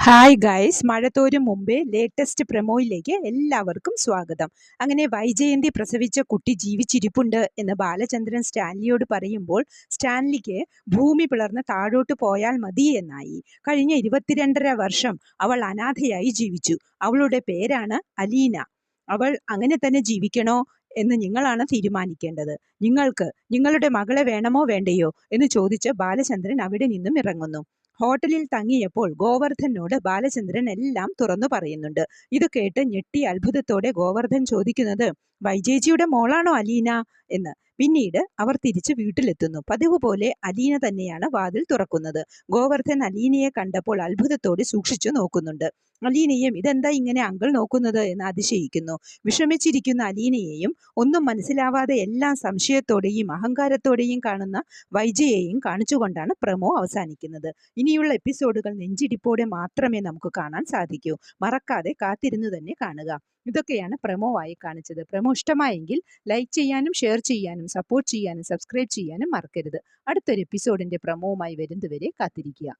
Hi guys, മഴ തോരും മുമ്പേ latest പ്രൊമോയിലേക്ക് എല്ലാവർക്കും സ്വാഗതം. അങ്ങനെ വൈജയന്തി പ്രസവിച്ച കുട്ടി ജീവിച്ചിരിപ്പുണ്ട് എന്ന് ബാലചന്ദ്രൻ സ്റ്റാൻലിയോട് പറയുമ്പോൾ സ്റ്റാൻലിക്ക് ഭൂമി പിളർന്ന് താഴോട്ട് പോയാൽ മതി എന്നായി. കഴിഞ്ഞ 22.5 വർഷം അവൾ അനാഥയായി ജീവിച്ചു. അവളുടെ പേരാണ് അലീന. അവൾ അങ്ങനെ തന്നെ ജീവിക്കണോ എന്ന് നിങ്ങളാണ് തീരുമാനിക്കേണ്ടത്. നിങ്ങൾക്ക് നിങ്ങളുടെ മകളെ വേണമോ വേണ്ടയോ എന്ന് ചോദിച്ച് ബാലചന്ദ്രൻ അവിടെ നിന്നും ഇറങ്ങുന്നു. ഹോട്ടലിൽ തങ്ങിയപ്പോൾ ഗോവർദ്ധനോട് ബാലചന്ദ്രൻ എല്ലാം തുറന്നു പറയുന്നുണ്ട്. ഇത് കേട്ട് ഞെട്ടി അത്ഭുതത്തോടെ ഗോവർദ്ധൻ ചോദിക്കുന്നത്, വൈജേജിയുടെ മോളാണോ അലീന എന്ന്. പിന്നീട് അവർ തിരിച്ച് വീട്ടിലെത്തുന്നു. പതിവ് പോലെ അലീന തന്നെയാണ് വാതിൽ തുറക്കുന്നത്. ഗോവർദ്ധൻ അലീനയെ കണ്ടപ്പോൾ അത്ഭുതത്തോടെ സൂക്ഷിച്ചു നോക്കുന്നുണ്ട്. അലീനയും ഇതെന്താ ഇങ്ങനെ അങ്കിൾ നോക്കുന്നത് എന്ന് അതിശയിക്കുന്നു. വിഷമിച്ചിരിക്കുന്ന അലീനയെയും ഒന്നും മനസ്സിലാവാതെ എല്ലാം സംശയത്തോടെയും അഹങ്കാരത്തോടെയും കാണുന്ന വൈജയെയും കാണിച്ചുകൊണ്ടാണ് പ്രമോ അവസാനിക്കുന്നത്. ഇനിയുള്ള എപ്പിസോഡുകൾ നെഞ്ചിടിപ്പോടെ മാത്രമേ നമുക്ക് കാണാൻ സാധിക്കൂ. മറക്കാതെ കാത്തിരുന്നു തന്നെ കാണുക. ഇതൊക്കെയാണ് പ്രമോ ആയി കാണിച്ചത്. പ്രമോ ഇഷ്ടമായെങ്കിൽ ലൈക്ക് ചെയ്യാനും ഷെയർ ചെയ്യാനും സപ്പോർട്ട് ചെയ്യാനും സബ്സ്ക്രൈബ് ചെയ്യാനും മറക്കരുത്. അടുത്തൊരു എപ്പിസോഡിന്റെ പ്രമോവുമായി വരുന്നതുവരെ കാത്തിരിക്കുക.